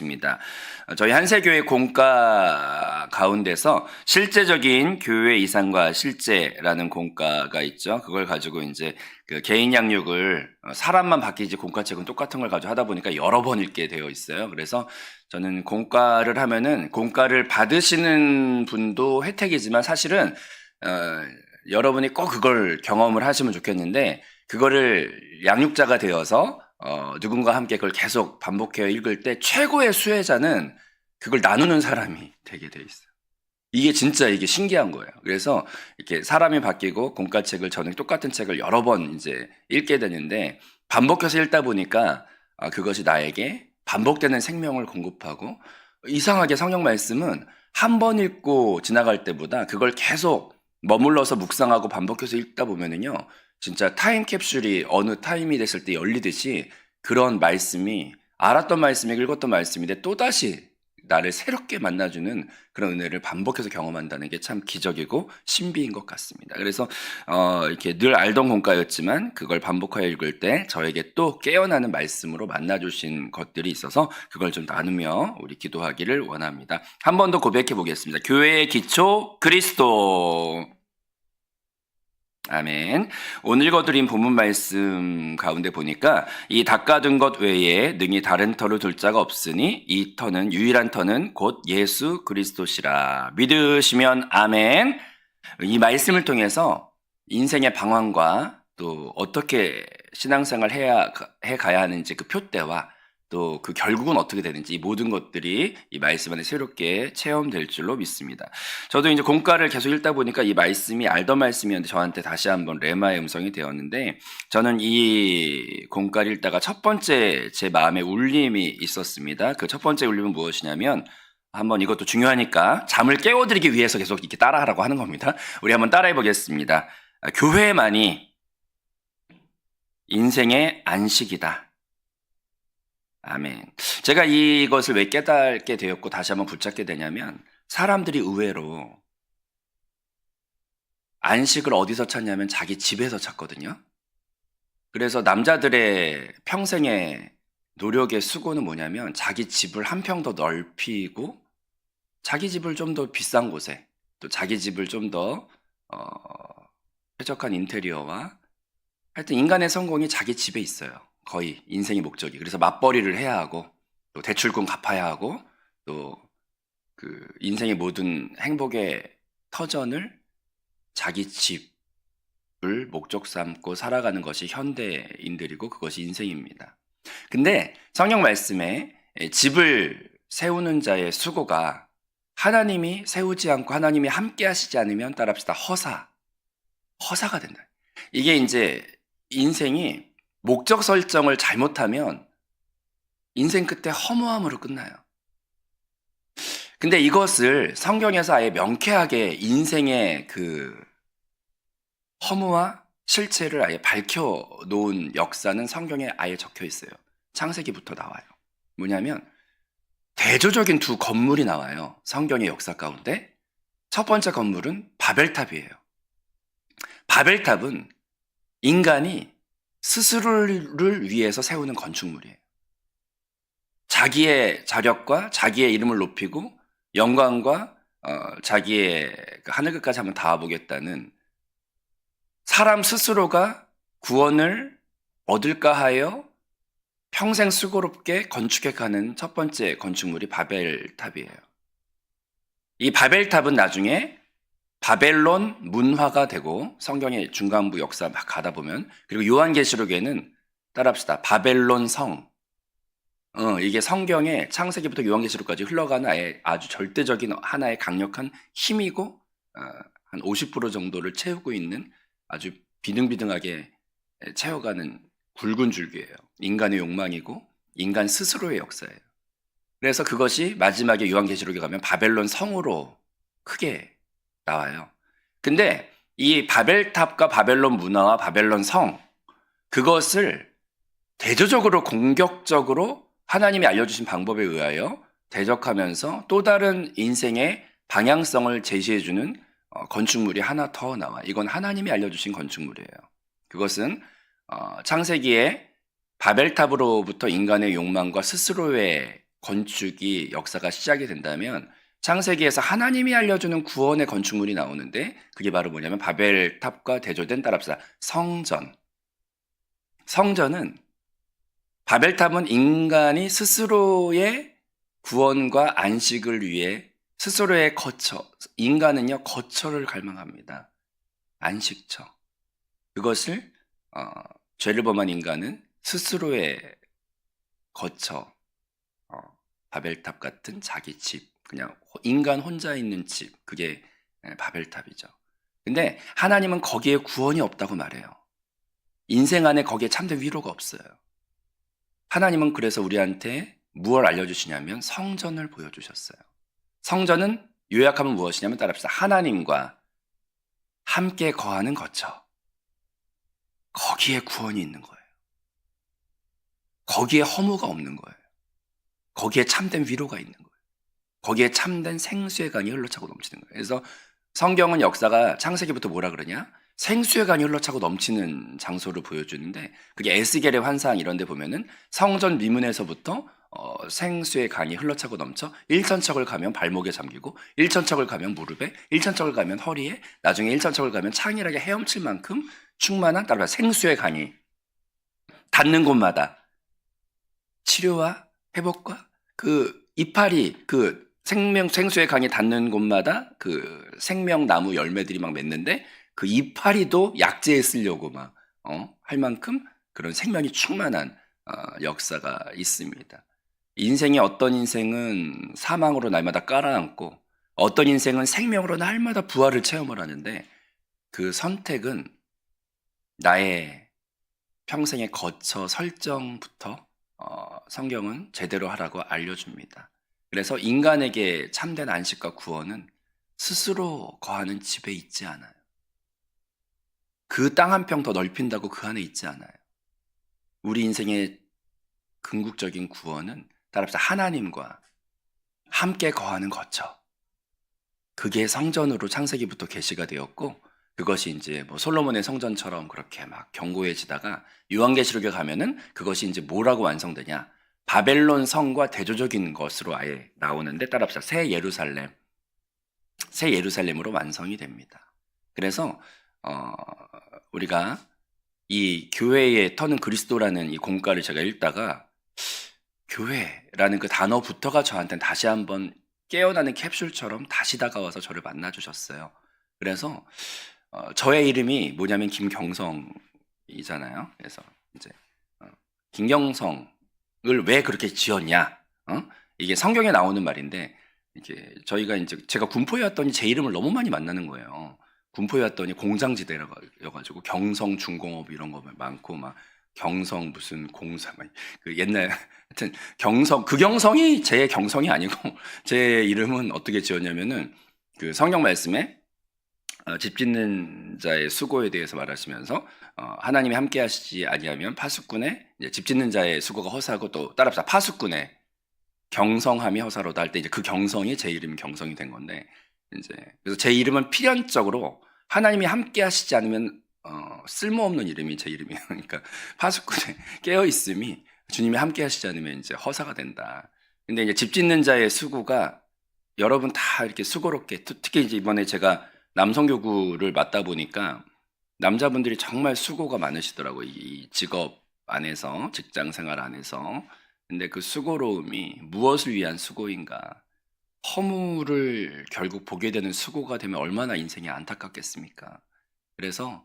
입니다. 저희 한세교회 공과 가운데서 실제적인 교회 이상과 실제라는 공과가 있죠. 그걸 가지고 이제 그 개인 양육을 사람만 바뀌지 공과책은 똑같은 걸 가지고 하다 보니까 여러 번 읽게 되어 있어요. 그래서 저는 공과를 하면은 공과를 받으시는 분도 혜택이지만 사실은 여러분이 꼭 그걸 경험을 하시면 좋겠는데 그거를 양육자가 되어서 누군가 함께 그걸 계속 반복해서 읽을 때 최고의 수혜자는 그걸 나누는 사람이 되게 돼 있어요. 이게 진짜 이게 신기한 거예요. 그래서 이렇게 사람이 바뀌고 공과책을 저는 똑같은 책을 여러 번 이제 읽게 되는데 반복해서 읽다 보니까 그것이 나에게 반복되는 생명을 공급하고 이상하게 성경 말씀은 한 번 읽고 지나갈 때보다 그걸 계속 머물러서 묵상하고 반복해서 읽다 보면은요. 진짜 타임캡슐이 어느 타임이 됐을 때 열리듯이 그런 말씀이 알았던 말씀이 읽었던 말씀인데 또다시 나를 새롭게 만나주는 그런 은혜를 반복해서 경험한다는 게 참 기적이고 신비인 것 같습니다. 그래서 이렇게 늘 알던 공과였지만 그걸 반복하여 읽을 때 저에게 또 깨어나는 말씀으로 만나주신 것들이 있어서 그걸 좀 나누며 우리 기도하기를 원합니다. 한 번 더 고백해 보겠습니다. 교회의 기초 그리스도. 아멘. 오늘 읽어드린 본문 말씀 가운데 보니까 이 닦아둔 것 외에 능히 다른 터를 둘 자가 없으니 이 터는 유일한 터는 곧 예수 그리스도시라. 믿으시면 아멘. 이 말씀을 통해서 인생의 방황과 또 어떻게 신앙생활 해 가야 하는지 그 표대와 또 그 결국은 어떻게 되는지 이 모든 것들이 이 말씀 안에 새롭게 체험될 줄로 믿습니다. 저도 이제 공과를 계속 읽다 보니까 이 말씀이 알던 말씀이었는데 저한테 다시 한번 레마의 음성이 되었는데 저는 이 공과를 읽다가 첫 번째 제 마음에 울림이 있었습니다. 그 첫 번째 울림은 무엇이냐면 한번 이것도 중요하니까 잠을 깨워드리기 위해서 계속 이렇게 따라하라고 하는 겁니다. 우리 한번 따라해 보겠습니다. 교회만이 인생의 안식이다. 아멘. 제가 이것을 왜 깨닫게 되었고 다시 한번 붙잡게 되냐면 사람들이 의외로 안식을 어디서 찾냐면 자기 집에서 찾거든요. 그래서 남자들의 평생의 노력의 수고는 뭐냐면 자기 집을 한 평 더 넓히고 자기 집을 좀 더 비싼 곳에 또 자기 집을 좀 더 쾌적한 인테리어와 하여튼 인간의 성공이 자기 집에 있어요. 거의 인생의 목적이. 그래서 맞벌이를 해야 하고 또 대출금 갚아야 하고 또 그 인생의 모든 행복의 터전을 자기 집을 목적 삼고 살아가는 것이 현대인들이고 그것이 인생입니다. 근데 성경 말씀에 집을 세우는 자의 수고가 하나님이 세우지 않고 하나님이 함께 하시지 않으면 따라합시다. 허사가 된다. 이게 이제 인생이 목적 설정을 잘못하면 인생 끝에 허무함으로 끝나요. 근데 이것을 성경에서 아예 명쾌하게 인생의 그 허무와 실체를 아예 밝혀놓은 역사는 성경에 아예 적혀 있어요. 창세기부터 나와요. 뭐냐면 대조적인 두 건물이 나와요. 성경의 역사 가운데. 첫 번째 건물은 바벨탑이에요. 바벨탑은 인간이 스스로를 위해서 세우는 건축물이에요. 자기의 자력과 자기의 이름을 높이고 영광과 자기의 하늘 끝까지 한번 닿아보겠다는 사람 스스로가 구원을 얻을까 하여 평생 수고롭게 건축해가는 첫 번째 건축물이 바벨탑이에요. 이 바벨탑은 나중에 바벨론 문화가 되고 성경의 중간부 역사 막 가다 보면 그리고 요한계시록에는 따라합시다. 바벨론 성. 이게 성경의 창세기부터 요한계시록까지 흘러가는 아주 절대적인 하나의 강력한 힘이고 한 50% 정도를 채우고 있는 아주 비등비등하게 채워가는 굵은 줄기예요. 인간의 욕망이고 인간 스스로의 역사예요. 그래서 그것이 마지막에 요한계시록에 가면 바벨론 성으로 크게 나와요. 근데 이 바벨탑과 바벨론 문화와 바벨론 성 그것을 대조적으로 공격적으로 하나님이 알려주신 방법에 의하여 대적하면서 또 다른 인생의 방향성을 제시해주는 건축물이 하나 더 나와. 이건 하나님이 알려주신 건축물이에요. 그것은 창세기에 바벨탑으로부터 인간의 욕망과 스스로의 건축이 역사가 시작이 된다면 창세기에서 하나님이 알려주는 구원의 건축물이 나오는데 그게 바로 뭐냐면 바벨탑과 대조된 따라합시다. 성전. 성전은 바벨탑은 인간이 스스로의 구원과 안식을 위해 스스로의 거처, 인간은요 거처를 갈망합니다. 안식처. 그것을 죄를 범한 인간은 스스로의 거처, 바벨탑 같은 자기 집, 그냥 인간 혼자 있는 집, 그게 바벨탑이죠. 근데 하나님은 거기에 구원이 없다고 말해요. 인생 안에 거기에 참된 위로가 없어요. 하나님은 그래서 우리한테 무엇을 알려주시냐면 성전을 보여주셨어요. 성전은 요약하면 무엇이냐면 따라합시다. 하나님과 함께 거하는 거처. 거기에 구원이 있는 거예요. 거기에 허무가 없는 거예요. 거기에 참된 위로가 있는 거예요. 거기에 참된 생수의 강이 흘러차고 넘치는 거예요. 그래서 성경은 역사가 창세기부터 뭐라 그러냐? 생수의 강이 흘러차고 넘치는 장소를 보여주는데 그게 에스겔의 환상 이런 데 보면은 성전 미문에서부터 생수의 강이 흘러차고 넘쳐 1천척을 가면 발목에 잠기고 1천척을 가면 무릎에 1천척을 가면 허리에 나중에 1천척을 가면 창이라게 헤엄칠 만큼 충만한 따라 생수의 강이 닿는 곳마다 치료와 회복과 그 이파리 그 생수의 강이 닿는 곳마다 그 생명나무 열매들이 막 맺는데 그 이파리도 약재에 쓰려고 막 할 만큼 그런 생명이 충만한 역사가 있습니다. 인생의 어떤 인생은 사망으로 날마다 깔아앉고 어떤 인생은 생명으로 날마다 부활을 체험을 하는데 그 선택은 나의 평생의 거처 설정부터 성경은 제대로 하라고 알려줍니다. 그래서 인간에게 참된 안식과 구원은 스스로 거하는 집에 있지 않아요. 그 땅 한 평 더 넓힌다고 그 안에 있지 않아요. 우리 인생의 궁극적인 구원은 따라서 하나님과 함께 거하는 거처. 그게 성전으로 창세기부터 계시가 되었고 그것이 이제 뭐 솔로몬의 성전처럼 그렇게 막 견고해지다가 요한계시록에 가면은 그것이 이제 뭐라고 완성되냐? 바벨론 성과 대조적인 것으로 아예 나오는데 따라합시다. 새 예루살렘으로 완성이 됩니다. 그래서 우리가 이 교회에 터는 그리스도라는 이 공가를 제가 읽다가 교회라는 그 단어부터가 저한테는 다시 한번 깨어나는 캡슐처럼 다시 다가와서 저를 만나주셨어요. 그래서 저의 이름이 뭐냐면 김경성이잖아요. 그래서 이제 김경성을 왜 그렇게 지었냐? 이게 성경에 나오는 말인데 이게 저희가 이제 제가 군포에 왔더니 제 이름을 너무 많이 만나는 거예요. 군포에 왔더니 공장지대여가지고 경성 중공업 이런 거 많고 막 경성 무슨 공사 그 옛날 하여튼 경성 그 경성이 제 경성이 아니고 제 이름은 어떻게 지었냐면은 그 성경 말씀에 집 짓는 자의 수고에 대해서 말하시면서 하나님이 함께 하시지 아니하면 파수꾼의 집 짓는 자의 수고가 허사하고 또 따라합시다. 파수꾼의 경성함이 허사로다 할 때 이제 그 경성이 제 이름이 경성이 된 건데 이제 그래서 제 이름은 필연적으로 하나님이 함께 하시지 않으면 쓸모없는 이름이 제 이름이에요. 그러니까 파수꾼에 깨어 있음이 주님이 함께 하시지 않으면 이제 허사가 된다. 근데 이제 집 짓는 자의 수고가 여러분 다 이렇게 수고롭게 특히 이제 이번에 제가 남성교구를 맡다 보니까 남자분들이 정말 수고가 많으시더라고요. 이 직업 안에서 직장 생활 안에서. 근데 그 수고로움이 무엇을 위한 수고인가? 허무를 결국 보게 되는 수고가 되면 얼마나 인생이 안타깝겠습니까? 그래서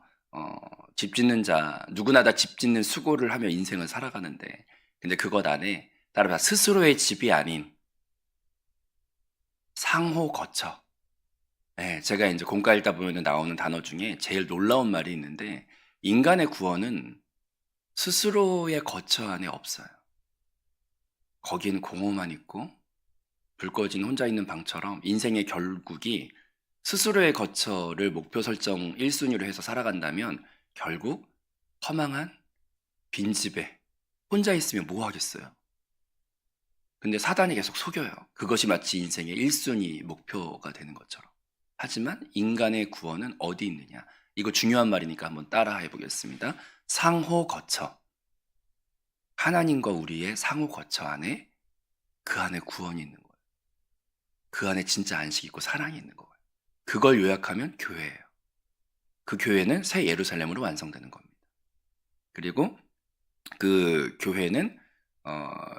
집 짓는 자 누구나 다 집 짓는 수고를 하며 인생을 살아가는데 근데 그것 안에 따라서 스스로의 집이 아닌 상호 거처. 네, 제가 이제 공과 읽다 보면 나오는 단어 중에 제일 놀라운 말이 있는데 인간의 구원은 스스로의 거처 안에 없어요. 거긴 공허만 있고 불 꺼진 혼자 있는 방처럼 인생의 결국이 스스로의 거처를 목표 설정 1순위로 해서 살아간다면 결국 허망한 빈집에 혼자 있으면 뭐 하겠어요? 근데 사단이 계속 속여요. 그것이 마치 인생의 1순위 목표가 되는 것처럼. 하지만 인간의 구원은 어디 있느냐? 이거 중요한 말이니까 한번 따라 해보겠습니다. 상호 거처. 하나님과 우리의 상호 거처 안에 그 안에 구원이 있는 거예요. 그 안에 진짜 안식이 있고 사랑이 있는 거예요. 그걸 요약하면 교회예요. 그 교회는 새 예루살렘으로 완성되는 겁니다. 그리고 그 교회는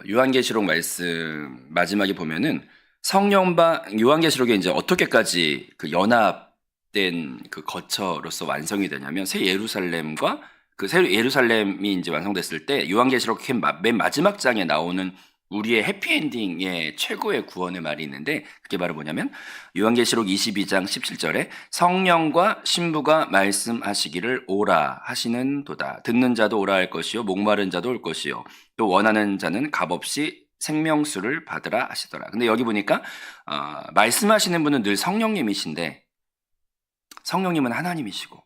요한계시록 말씀 마지막에 보면은 성령과 요한계시록에 이제 어떻게까지 그 연합된 그 거처로서 완성이 되냐면 새 예루살렘과 그 새 예루살렘이 이제 완성됐을 때 요한계시록 맨 마지막 장에 나오는 우리의 해피엔딩의 최고의 구원의 말이 있는데 그게 바로 뭐냐면 요한계시록 22장 17절에 성령과 신부가 말씀하시기를 오라 하시는 도다. 듣는 자도 오라 할 것이요 목마른 자도 올 것이요 또 원하는 자는 값없이 생명수를 받으라 하시더라. 근데 여기 보니까 말씀하시는 분은 늘 성령님이신데 성령님은 하나님이시고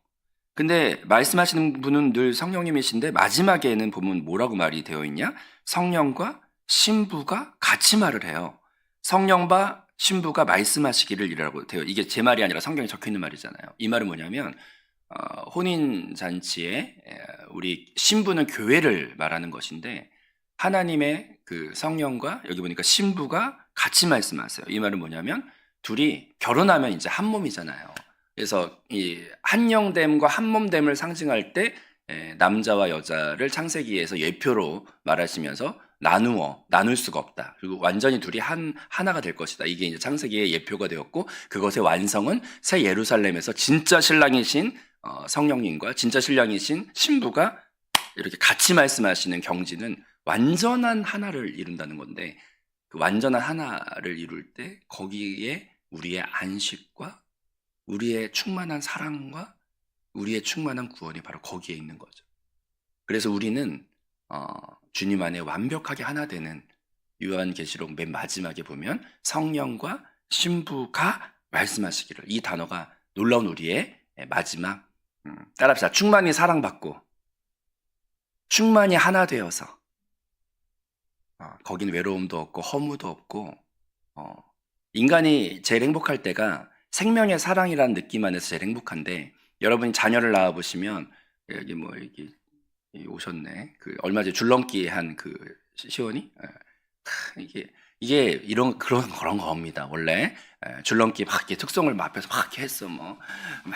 근데 말씀하시는 분은 늘 성령님이신데 마지막에는 보면 뭐라고 말이 되어 있냐? 성령과 신부가 같이 말을 해요. 성령과 신부가 말씀하시기를 이라고 돼요. 이게 제 말이 아니라 성경에 적혀 있는 말이잖아요. 이 말은 뭐냐면 혼인 잔치에 우리 신부는 교회를 말하는 것인데 하나님의 그 성령과 여기 보니까 신부가 같이 말씀하세요. 이 말은 뭐냐면 둘이 결혼하면 이제 한 몸이잖아요. 그래서 이 한영됨과 한몸됨을 상징할 때 남자와 여자를 창세기에서 예표로 말하시면서 나눌 수가 없다. 그리고 완전히 둘이 하나가 될 것이다. 이게 이제 창세기의 예표가 되었고 그것의 완성은 새 예루살렘에서 진짜 신랑이신 성령님과 진짜 신랑이신 신부가 이렇게 같이 말씀하시는 경지는 완전한 하나를 이룬다는 건데 그 완전한 하나를 이룰 때 거기에 우리의 안식과 우리의 충만한 사랑과 우리의 충만한 구원이 바로 거기에 있는 거죠. 그래서 우리는 주님 안에 완벽하게 하나 되는 요한계시록 맨 마지막에 보면 성령과 신부가 말씀하시기를 이 단어가 놀라운 우리의 마지막 따라합시다. 충만히 사랑받고 충만히 하나 되어서 거긴 외로움도 없고 허무도 없고 인간이 제일 행복할 때가 생명의 사랑이라는 느낌 안에서 제일 행복한데 여러분이 자녀를 낳아 보시면 여기 뭐 여기 오셨네. 그 얼마 전에 줄넘기 한 그 시원이 이게 이런 그런 겁니다. 원래 줄넘기 막 이렇게 특성을 막 앞에서 막 이렇게 했어 막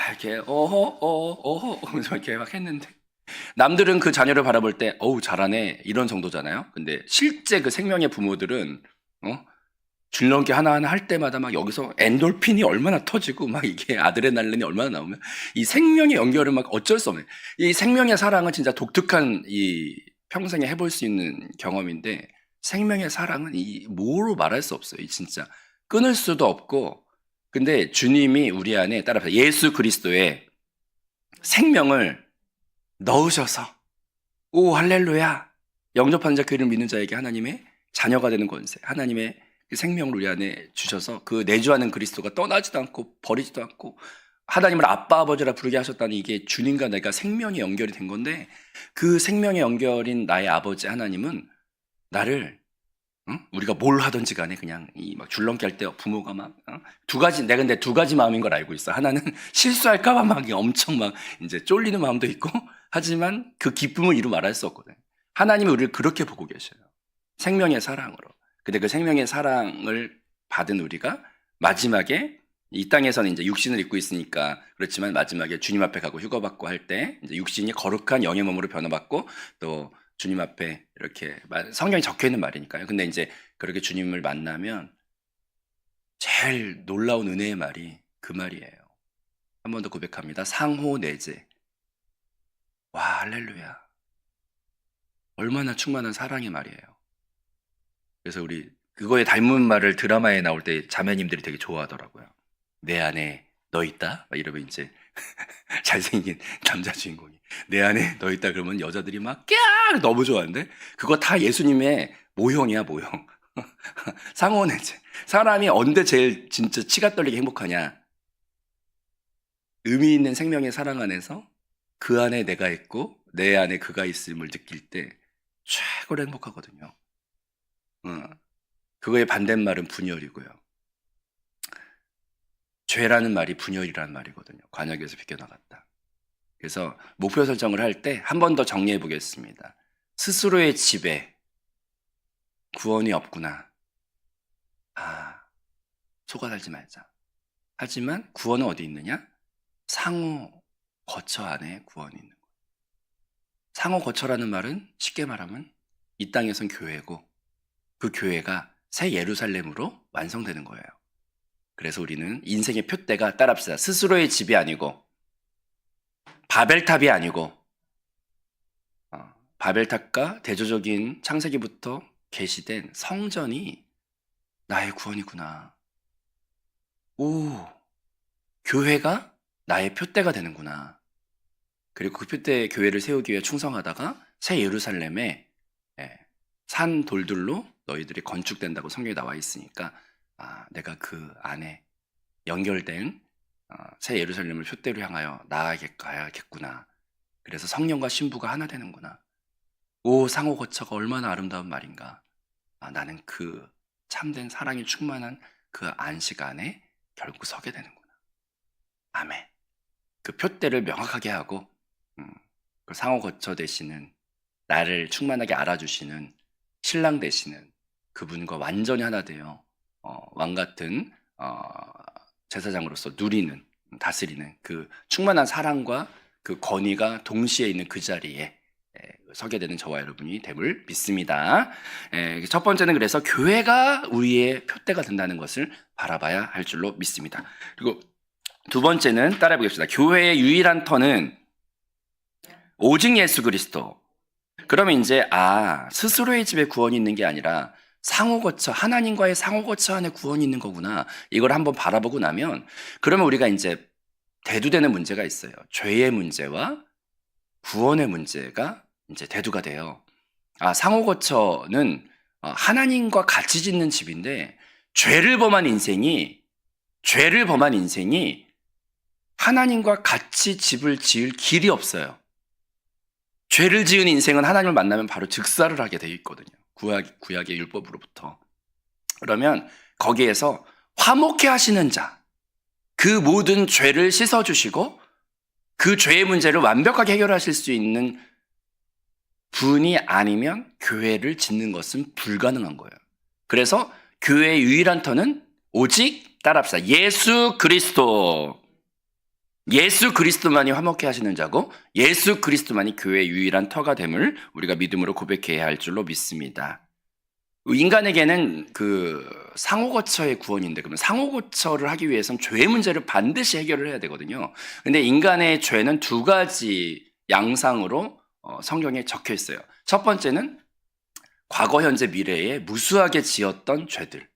이렇게 어허 이렇게 막 했는데 남들은 그 자녀를 바라볼 때 어우 잘하네 이런 정도잖아요. 근데 실제 그 생명의 부모들은 줄넘기 하나하나 할 때마다 막 여기서 엔돌핀이 얼마나 터지고 막 이게 아드레날린이 얼마나 나오면 이 생명의 연결은 막 어쩔 수 없네. 이 생명의 사랑은 진짜 독특한 이 평생에 해볼 수 있는 경험인데 생명의 사랑은 이 뭐로 말할 수 없어요. 이 진짜 끊을 수도 없고 근데 주님이 우리 안에 따라서 예수 그리스도의 생명을 넣으셔서 오 할렐루야 영접하는 자 그 이름 믿는 자에게 하나님의 자녀가 되는 권세 하나님의 그 생명을 우리 안에 주셔서 그 내주하는 그리스도가 떠나지도 않고 버리지도 않고 하나님을 아빠 아버지라 부르게 하셨다는 이게 주님과 내가 생명이 연결이 된 건데 그 생명의 연결인 나의 아버지 하나님은 나를 우리가 뭘 하든지 간에 그냥 이 막 줄넘기 할 때 부모가 막 두 가지 내가 근데 두 가지 마음인 걸 알고 있어. 하나는 실수할까봐 막 엄청 막 이제 쫄리는 마음도 있고 하지만 그 기쁨을 이루 말할 수 없거든. 하나님이 우리를 그렇게 보고 계셔요. 생명의 사랑으로. 근데 그 생명의 사랑을 받은 우리가 마지막에 이 땅에서는 이제 육신을 입고 있으니까 그렇지만 마지막에 주님 앞에 가고 휴거받고 할 때 이제 육신이 거룩한 영의 몸으로 변화받고 또 주님 앞에 이렇게 성경에 적혀 있는 말이니까요. 근데 이제 그렇게 주님을 만나면 제일 놀라운 은혜의 말이 그 말이에요. 한 번 더 고백합니다. 상호내제. 와 할렐루야. 얼마나 충만한 사랑의 말이에요. 그래서 우리 그거에 닮은 말을 드라마에 나올 때 자매님들이 되게 좋아하더라고요. 내 안에 너 있다? 이러면 이제 잘생긴 남자 주인공이 내 안에 너 있다 그러면 여자들이 막 꺄 너무 좋아하는데 그거 다 예수님의 모형이야 모형. 상호내제. 사람이 언제 제일 진짜 치가 떨리게 행복하냐? 의미 있는 생명의 사랑 안에서 그 안에 내가 있고 내 안에 그가 있음을 느낄 때 최고로 행복하거든요. 그거의 반대말은 분열이고요. 죄라는 말이 분열이라는 말이거든요. 관역에서 비껴나갔다. 그래서 목표 설정을 할 때 한 번 더 정리해 보겠습니다. 스스로의 지배, 구원이 없구나. 속아 살지 말자. 하지만 구원은 어디 있느냐? 상호 거처 안에 구원이 있는 거예요. 상호 거처라는 말은 쉽게 말하면 이 땅에선 교회고 그 교회가 새 예루살렘으로 완성되는 거예요. 그래서 우리는 인생의 표대가 따라합시다. 스스로의 집이 아니고 바벨탑이 아니고 바벨탑과 대조적인 창세기부터 계시된 성전이 나의 구원이구나. 오, 교회가 나의 표대가 되는구나. 그리고 그 표대의 교회를 세우기 위해 충성하다가 새 예루살렘에 산 돌들로 너희들이 건축된다고 성경에 나와 있으니까 내가 그 안에 연결된 새 예루살렘을 표대로 향하여 나아가야겠구나. 그래서 성령과 신부가 하나 되는구나. 오, 상호 거처가 얼마나 아름다운 말인가. 나는 그 참된 사랑이 충만한 그 안식 안에 결국 서게 되는구나. 아멘. 그 표대를 명확하게 하고 그 상호 거처 되시는 나를 충만하게 알아주시는 신랑 되시는 그분과 완전히 하나 되어 왕 같은 제사장으로서 누리는 다스리는 그 충만한 사랑과 그 권위가 동시에 있는 그 자리에 서게 되는 저와 여러분이 됨을 믿습니다. 첫 번째는 그래서 교회가 우리의 표대가 된다는 것을 바라봐야 할 줄로 믿습니다. 그리고 두 번째는 따라해 보겠습니다. 교회의 유일한 터는 오직 예수 그리스도. 그러면 이제 스스로의 집에 구원이 있는 게 아니라 상호거처, 하나님과의 상호거처 안에 구원이 있는 거구나. 이걸 한번 바라보고 나면 그러면 우리가 이제 대두되는 문제가 있어요. 죄의 문제와 구원의 문제가 이제 대두가 돼요. 상호거처는 하나님과 같이 짓는 집인데 죄를 범한 인생이 하나님과 같이 집을 지을 길이 없어요. 죄를 지은 인생은 하나님을 만나면 바로 즉사를 하게 되어 있거든요. 구약의 율법으로부터. 그러면 거기에서 화목해 하시는 자, 그 모든 죄를 씻어주시고 그 죄의 문제를 완벽하게 해결하실 수 있는 분이 아니면 교회를 짓는 것은 불가능한 거예요. 그래서 교회의 유일한 터는 오직 따라합시다. 예수 그리스도. 예수 그리스도만이 화목해 하시는 자고 예수 그리스도만이 교회의 유일한 터가 됨을 우리가 믿음으로 고백해야 할 줄로 믿습니다. 인간에게는 그 상호거처의 구원인데 그러면 상호거처를 하기 위해서는 죄의 문제를 반드시 해결을 해야 되거든요. 근데 인간의 죄는 두 가지 양상으로 성경에 적혀 있어요. 첫 번째는 과거, 현재, 미래에 무수하게 지었던 죄들.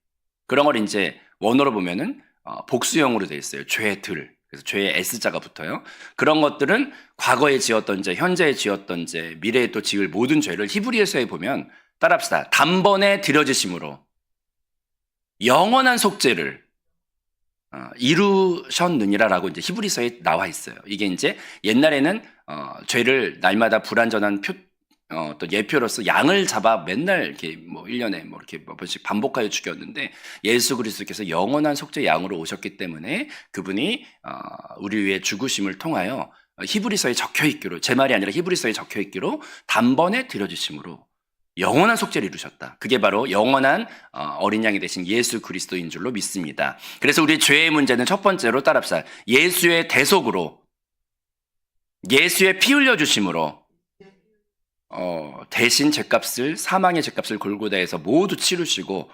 그런 걸 이제 원어로 보면은 복수형으로 되어 있어요. 죄들. 그래서 죄의 S자가 붙어요. 그런 것들은 과거에 지었던 죄, 현재에 지었던 죄, 미래에 또 지을 모든 죄를 히브리서에 보면 따라합시다. 단번에 들여지심으로 영원한 속죄를 이루셨느니라라고 이제 히브리서에 나와 있어요. 이게 이제 옛날에는 죄를 날마다 불완전한 또 예표로서 양을 잡아 맨날 이렇게 1년에 이렇게 몇 번씩 반복하여 죽였는데 예수 그리스도께서 영원한 속죄 양으로 오셨기 때문에 그분이 우리 위해 죽으심을 통하여 히브리서에 적혀 있기로, 제 말이 아니라 히브리서에 적혀 있기로 단번에 들여주심으로 영원한 속죄를 이루셨다. 그게 바로 영원한 어린 양이 되신 예수 그리스도인 줄로 믿습니다. 그래서 우리 죄의 문제는 첫 번째로 따라합시다. 예수의 대속으로, 예수의 피 흘려주심으로 대신 죄값을, 사망의 죄값을 골고다에서 모두 치르시고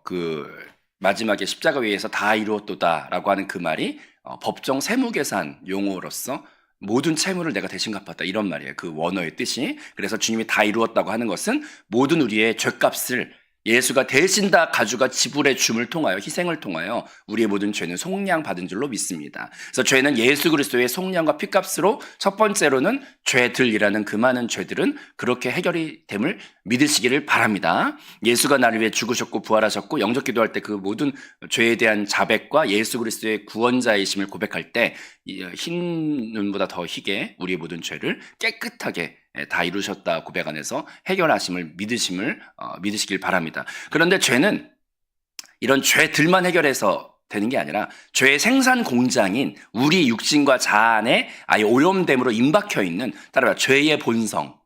그 마지막에 십자가 위에서 다 이루었도다라고 하는 그 말이 법정 세무계산 용어로서 모든 채무를 내가 대신 갚았다 이런 말이에요. 그 원어의 뜻이. 그래서 주님이 다 이루었다고 하는 것은 모든 우리의 죄값을 예수가 대신 다 가져가 지불해 줌을 통하여, 희생을 통하여 우리의 모든 죄는 속량 받은 줄로 믿습니다. 그래서 죄는 예수 그리스도의 속량과 피값으로 첫 번째로는 죄들이라는 그 많은 죄들은 그렇게 해결이 됨을 믿으시기를 바랍니다. 예수가 나를 위해 죽으셨고 부활하셨고 영접 기도할 때 그 모든 죄에 대한 자백과 예수 그리스도의 구원자이심을 고백할 때 흰 눈보다 더 희게 우리의 모든 죄를 깨끗하게 다 이루셨다 고백 안에서 해결하심을 믿으시길 바랍니다. 그런데 죄는 이런 죄들만 해결해서 되는 게 아니라 죄의 생산 공장인 우리 육신과 자아 안에 아예 오염됨으로 임박혀 있는 따라서 죄의 본성,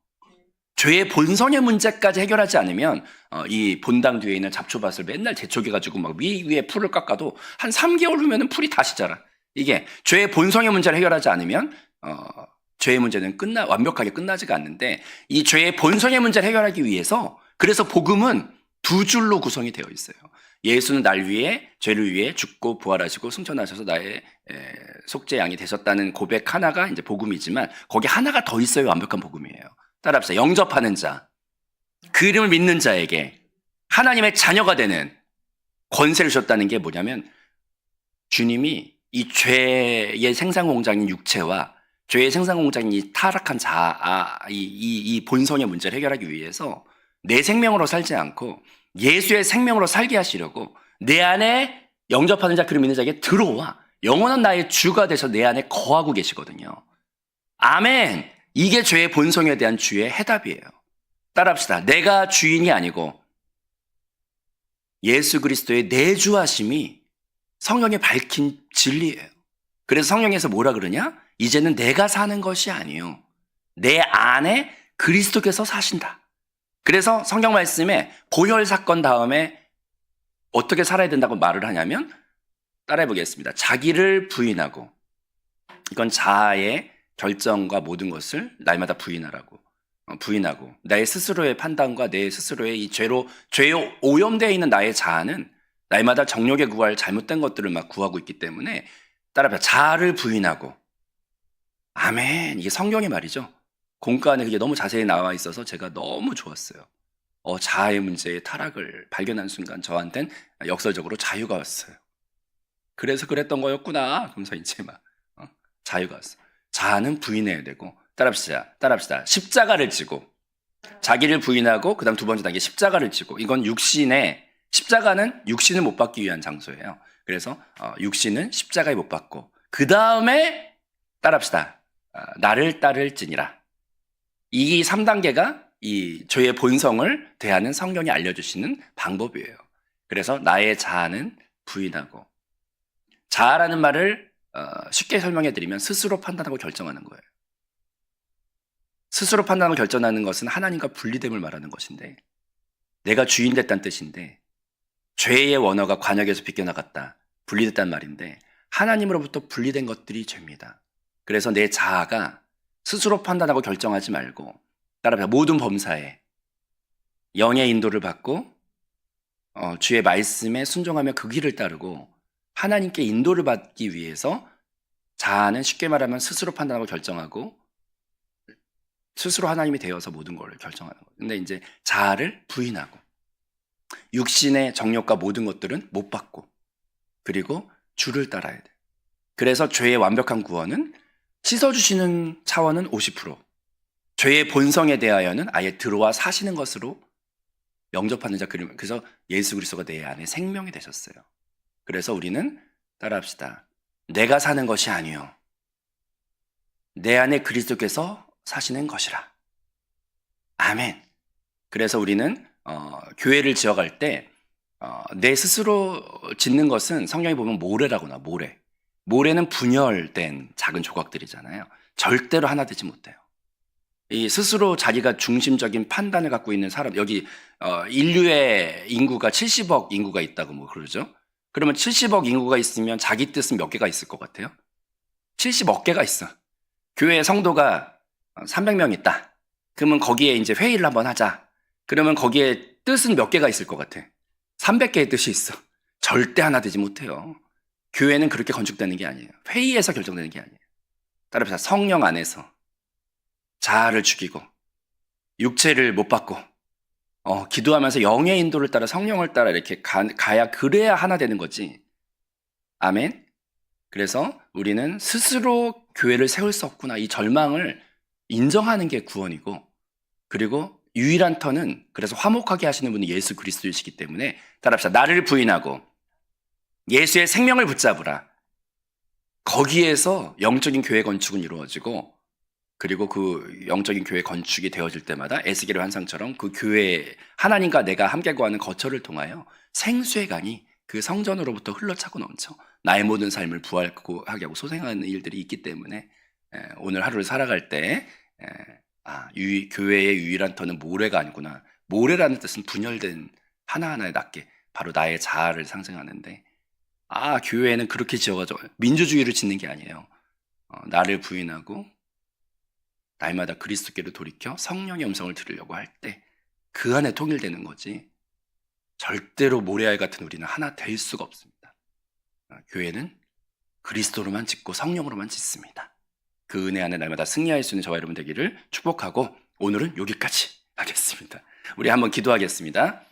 죄의 본성의 문제까지 해결하지 않으면 이 본당 뒤에 있는 잡초밭을 맨날 재촉해가지고 막 위에 풀을 깎아도 한 3개월 후면은 풀이 다시 자라. 이게 죄의 본성의 문제를 해결하지 않으면 죄의 문제는 완벽하게 끝나지가 않는데, 이 죄의 본성의 문제를 해결하기 위해서 그래서 복음은 두 줄로 구성이 되어 있어요. 예수는 날 위해 죄를 위해 죽고 부활하시고 승천하셔서 나의 속죄 양이 되셨다는 고백 하나가 이제 복음이지만, 거기 하나가 더 있어요. 완벽한 복음이에요. 따라합시다. 영접하는 자, 그 이름을 믿는 자에게 하나님의 자녀가 되는 권세를 주셨다는 게 뭐냐면, 주님이 이 죄의 생산공장인 육체와 죄의 생산공장인 이 타락한 이 본성의 문제를 해결하기 위해서 내 생명으로 살지 않고 예수의 생명으로 살게 하시려고 내 안에 영접하는 자, 그를 믿는 자에게 들어와 영원한 나의 주가 돼서 내 안에 거하고 계시거든요. 아멘. 이게 죄의 본성에 대한 주의 해답이에요. 따라합시다. 내가 주인이 아니고 예수 그리스도의 내주하심이 성령에 밝힌 진리예요. 그래서 성령에서 뭐라 그러냐? 이제는 내가 사는 것이 아니요, 내 안에 그리스도께서 사신다. 그래서 성경 말씀에 보혈 사건 다음에 어떻게 살아야 된다고 말을 하냐면, 따라해 보겠습니다. 자기를 부인하고, 이건 자아의 결정과 모든 것을 날마다 부인하고 나의 스스로의 판단과 내 스스로의 이 죄에 오염되어 있는 나의 자아는 날마다 정욕에 구할 잘못된 것들을 막 구하고 있기 때문에, 따라서 자아를 부인하고, 아멘. 이게 성경의 말이죠. 공과 안에 그게 너무 자세히 나와 있어서 제가 너무 좋았어요. 자아의 문제의 타락을 발견한 순간 저한텐 역설적으로 자유가 왔어요. 그래서 그랬던 거였구나. 그러면서 이제 막 자유가 왔어. 자아는 부인해야 되고, 따라합시다. 십자가를 지고, 자기를 부인하고, 그 다음 두 번째 단계 십자가를 지고, 이건 십자가는 육신을 못 받기 위한 장소예요. 그래서 육신은 십자가에 못 받고, 그 다음에 따라합시다. 나를 따를지니라. 이 3단계가 이 죄의 본성을 대하는 성경이 알려주시는 방법이에요. 그래서 나의 자아는 부인하고, 자아라는 말을 쉽게 설명해 드리면 스스로 판단하고 결정하는 거예요. 스스로 판단하고 결정하는 것은 하나님과 분리됨을 말하는 것인데, 내가 주인 됐다는 뜻인데, 죄의 원어가 관역에서 빗겨나갔다, 분리됐다는 말인데, 하나님으로부터 분리된 것들이 죄입니다. 그래서 내 자아가 스스로 판단하고 결정하지 말고, 따라서 모든 범사에 영의 인도를 받고 주의 말씀에 순종하며 그 길을 따르고 하나님께 인도를 받기 위해서, 자아는 쉽게 말하면 스스로 판단하고 결정하고 스스로 하나님이 되어서 모든 걸 결정하는 거예요. 근데 이제 자아를 부인하고 육신의 정욕과 모든 것들은 못 받고, 그리고 주를 따라야 돼. 그래서 죄의 완벽한 구원은 씻어주시는 차원은 50%, 죄의 본성에 대하여는 아예 들어와 사시는 것으로 영접하는 자, 그래서 예수 그리스도가 내 안에 생명이 되셨어요. 그래서 우리는 따라합시다. 내가 사는 것이 아니요, 내 안에 그리스도께서 사시는 것이라. 아멘. 그래서 우리는 교회를 지어갈 때 내 스스로 짓는 것은 성경에 보면 모래라고 나와. 모래는 분열된 작은 조각들이잖아요. 절대로 하나 되지 못해요. 이 스스로 자기가 중심적인 판단을 갖고 있는 사람, 여기 인류의 인구가 70억 인구가 있다고 뭐 그러죠. 그러면 70억 인구가 있으면 자기 뜻은 몇 개가 있을 것 같아요? 70억 개가 있어. 교회에 성도가 300명 있다. 그러면 거기에 이제 회의를 한번 하자. 그러면 거기에 뜻은 몇 개가 있을 것 같아? 300개의 뜻이 있어. 절대 하나 되지 못해요. 교회는 그렇게 건축되는 게 아니에요. 회의에서 결정되는 게 아니에요. 따라서 성령 안에서 자아를 죽이고 육체를 못 받고 기도하면서 영의 인도를 따라 성령을 따라 이렇게 가야, 그래야 하나 되는 거지. 아멘. 그래서 우리는 스스로 교회를 세울 수 없구나, 이 절망을 인정하는 게 구원이고, 그리고 유일한 터는, 그래서 화목하게 하시는 분이 예수 그리스도이시기 때문에, 따라합시다. 나를 부인하고 예수의 생명을 붙잡으라. 거기에서 영적인 교회 건축은 이루어지고, 그리고 그 영적인 교회 건축이 되어질 때마다 에스겔의 환상처럼 그 교회, 하나님과 내가 함께 거하는 거처를 통하여 생수의 강이 그 성전으로부터 흘러차고 넘쳐 나의 모든 삶을 부활하게 하고 소생하는 일들이 있기 때문에, 오늘 하루를 살아갈 때 교회의 유일한 터는 모래가 아니구나. 모래라는 뜻은 분열된 하나하나의 낱개, 바로 나의 자아를 상징하는데, 교회는 그렇게 지어가지고 민주주의를 짓는 게 아니에요. 나를 부인하고 날마다 그리스도께로 돌이켜 성령의 음성을 들으려고 할 때 그 안에 통일되는 거지. 절대로 모래알 같은 우리는 하나 될 수가 없습니다. 교회는 그리스도로만 짓고 성령으로만 짓습니다. 그 은혜 안에 날마다 승리할 수 있는 저와 여러분 되기를 축복하고 오늘은 여기까지 하겠습니다. 우리 한번 기도하겠습니다.